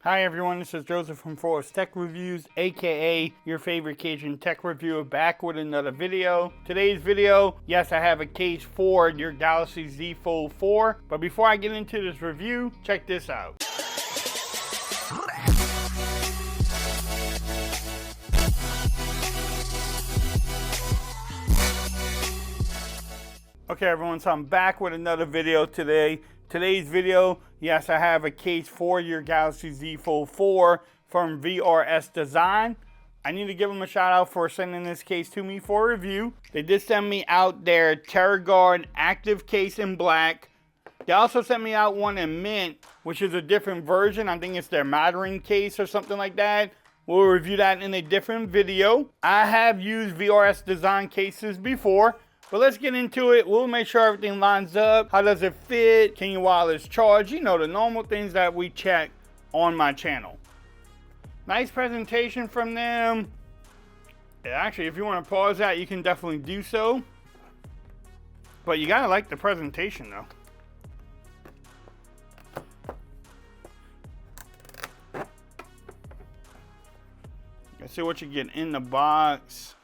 Hi everyone, this is Joseph from VRS Tech Reviews, aka your favorite Cajun tech reviewer, back with another video. Today's video, yes, I have a case for your Galaxy Z Fold 4, but before I get into this review, check this out. Okay everyone, so I'm back with another video today. Today's video, yes, I have a case for your Galaxy Z Fold 4 from VRS Design. I need to give them a shout out for sending this case to me for review. They did send me out their Terra active case in black. They also sent me out one in mint, which is a different version. I think it's their Mandarin case or something like that. We'll review that in a different video. I have used VRS Design cases before. But let's get into it. We'll make sure everything lines up. How does it fit? Can your wireless charge? You know, the normal things that we check on my channel. Nice presentation from them. Actually, if you want to pause that, you can definitely do so. But you gotta like the presentation though. Let's see what you get in the box.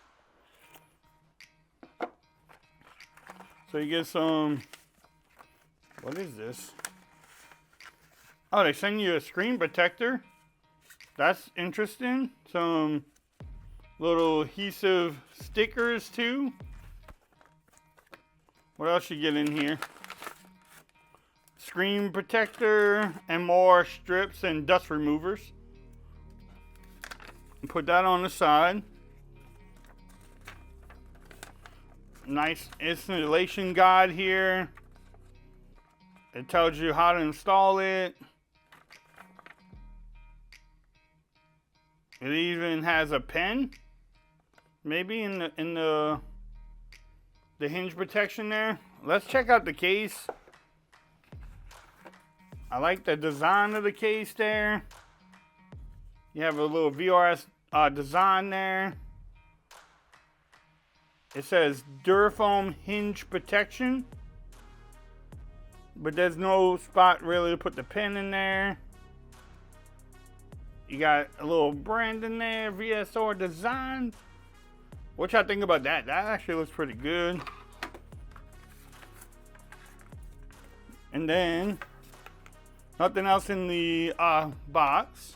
So you get some, what is this? Oh, they send you a screen protector. That's interesting. Some little adhesive stickers too. What else you get in here? Screen protector and more strips and dust removers. Put that on the side. Nice installation guide here. It tells you how to install it. It even has a pen, maybe in the hinge protection there. Let's check out the case. I like the design of the case there. You have a little VRS design there. It says Durafoam hinge protection, but there's no spot really to put the pin in there. You got a little brand in there, VSR Design. What y'all think about that? That actually looks pretty good. And then nothing else in the box,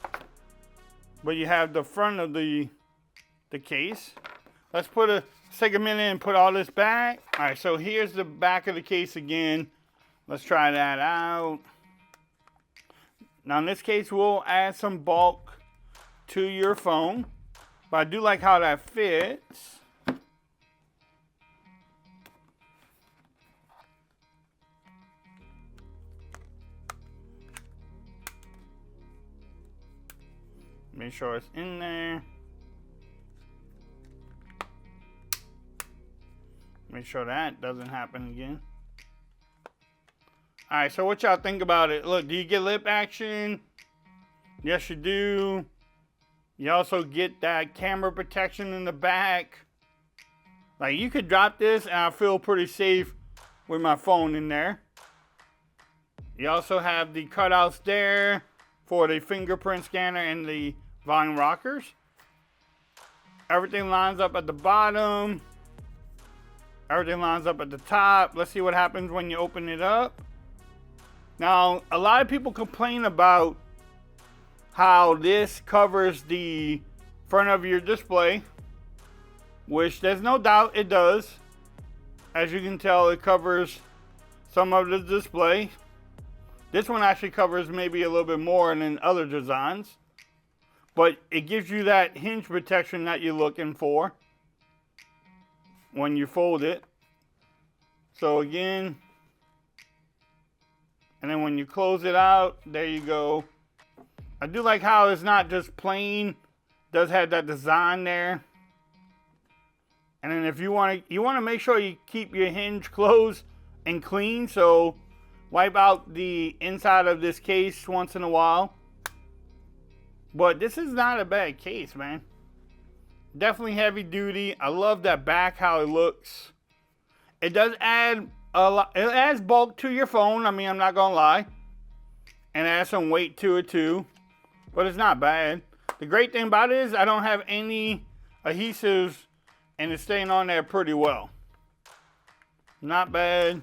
but you have the front of the case. Let's take a minute and put all this back. All right, so here's the back of the case again. Let's try that out. Now in this case, we'll add some bulk to your phone, but I do like how that fits. Make sure it's in there. Make sure that doesn't happen again. Alright, so what y'all think about it? Look, do you get lip action? Yes, you do. You also get that camera protection in the back. Like, you could drop this and I feel pretty safe with my phone in there. You also have the cutouts there for the fingerprint scanner and the volume rockers. Everything lines up at the bottom. Everything lines up at the top. Let's see what happens when you open it up. Now, a lot of people complain about how this covers the front of your display, which there's no doubt it does. As you can tell, it covers some of the display. This one actually covers maybe a little bit more than other designs, but it gives you that hinge protection that you're looking for when you fold it. So again, and then when you close it out, there you go. I do like how it's not just plain. It does have that design there. And then if you want to make sure you keep your hinge closed and clean, so wipe out the inside of this case once in a while. But this is not a bad case, man. Definitely heavy duty. I love that back, how it looks. It does add a lot. It adds bulk to your phone. I mean, I'm not gonna lie. And add some weight to it too. but it's not bad. The great thing about it is I don't have any adhesives and it's staying on there pretty well. Not bad.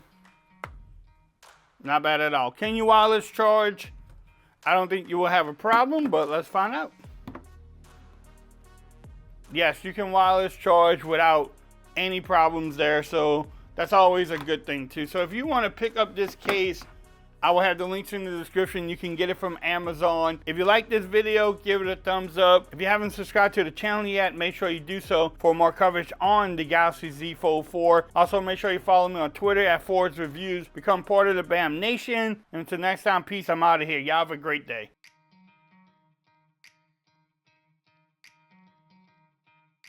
Not bad at all. Can you wireless charge? I don't think you will have a problem, but let's find out. Yes, you can wireless charge without any problems there, so that's always a good thing too. So if you want to pick up this case, I will have the links in the description. You can get it from Amazon. If you like this video, give it a thumbs up. If you haven't subscribed to the channel yet, make sure you do so for more coverage on the Galaxy Z Fold 4. Also, make sure you follow me on Twitter at Ford's Reviews. Become part of the BAM Nation. And until next time, peace. I'm out of here. Y'all have a great day.